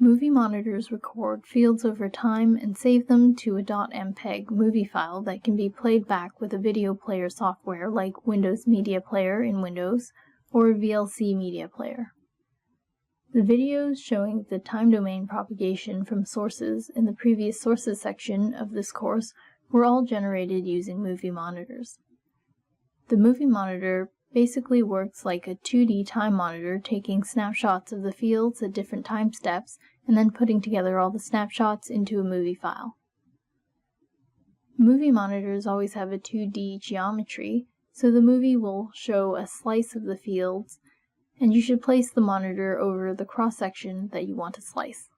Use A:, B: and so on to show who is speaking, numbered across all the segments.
A: Movie monitors record fields over time and save them to a .mpeg movie file that can be played back with a video player software like Windows Media Player in Windows or VLC Media Player. The videos showing the time domain propagation from sources in the previous sources section of this course were all generated using movie monitors. The movie monitor basically works like a 2D time monitor, taking snapshots of the fields at different time steps and then putting together all the snapshots into a movie file. Movie monitors always have a 2D geometry, so the movie will show a slice of the fields, and you should place the monitor over the cross-section that you want to slice.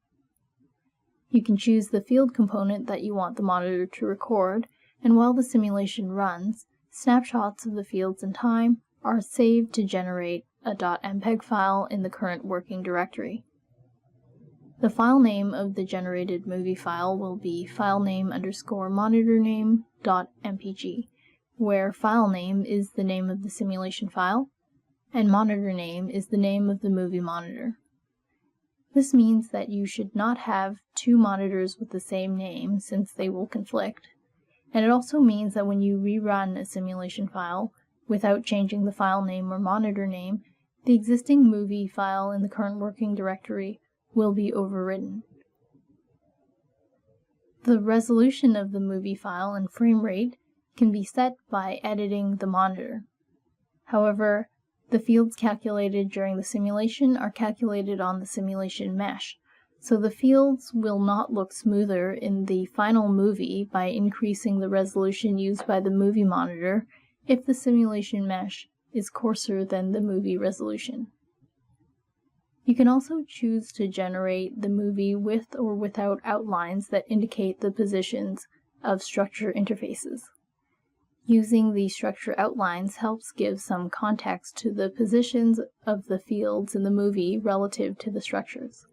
A: You can choose the field component that you want the monitor to record, and while the simulation runs, snapshots of the fields in time are saved to generate a .mpeg file in the current working directory. The file name of the generated movie file will be filename_monitorname.mpg, where filename is the name of the simulation file, and monitor name is the name of the movie monitor. This means that you should not have two monitors with the same name, since they will conflict, and it also means that when you rerun a simulation file, without changing the file name or monitor name, the existing movie file in the current working directory will be overwritten. The resolution of the movie file and frame rate can be set by editing the monitor. However, the fields calculated during the simulation are calculated on the simulation mesh, so the fields will not look smoother in the final movie by increasing the resolution used by the movie monitor if the simulation mesh is coarser than the movie resolution. You can also choose to generate the movie with or without outlines that indicate the positions of structure interfaces. Using the structure outlines helps give some context to the positions of the fields in the movie relative to the structures.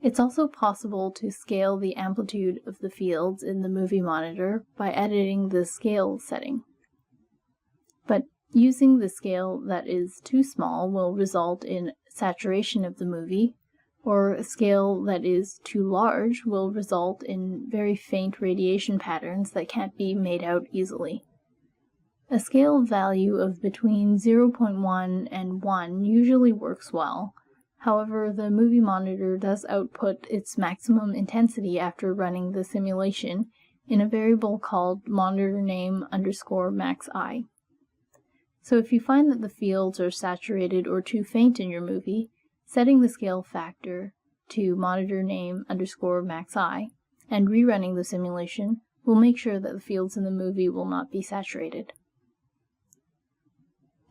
A: It's also possible to scale the amplitude of the fields in the movie monitor by editing the scale setting. But using the scale that is too small will result in saturation of the movie, or a scale that is too large will result in very faint radiation patterns that can't be made out easily. A scale value of between 0.1 and 1 usually works well. However, the movie monitor does output its maximum intensity after running the simulation in a variable called monitorname_maxi. So if you find that the fields are saturated or too faint in your movie, setting the scale factor to monitorname_maxi and rerunning the simulation will make sure that the fields in the movie will not be saturated.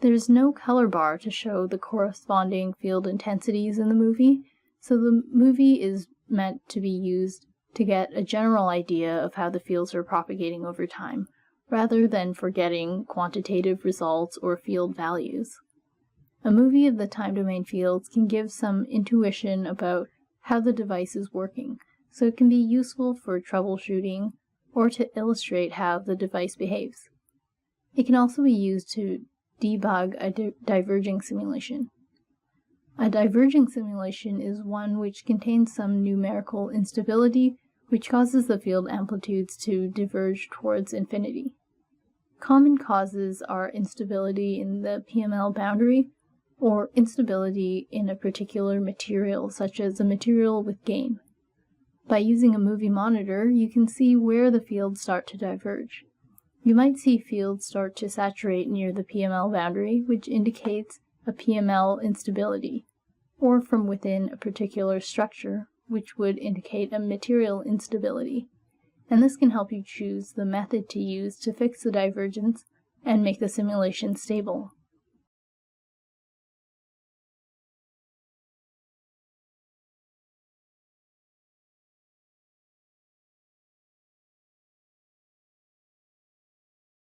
A: There is no color bar to show the corresponding field intensities in the movie, so the movie is meant to be used to get a general idea of how the fields are propagating over time, rather than for getting quantitative results or field values. A movie of the time domain fields can give some intuition about how the device is working, so it can be useful for troubleshooting or to illustrate how the device behaves. It can also be used to debug a diverging simulation. A diverging simulation is one which contains some numerical instability which causes the field amplitudes to diverge towards infinity. Common causes are instability in the PML boundary or instability in a particular material, such as a material with gain. By using a movie monitor, you can see where the fields start to diverge. You might see fields start to saturate near the PML boundary, which indicates a PML instability, or from within a particular structure, which would indicate a material instability. And this can help you choose the method to use to fix the divergence and make the simulation stable.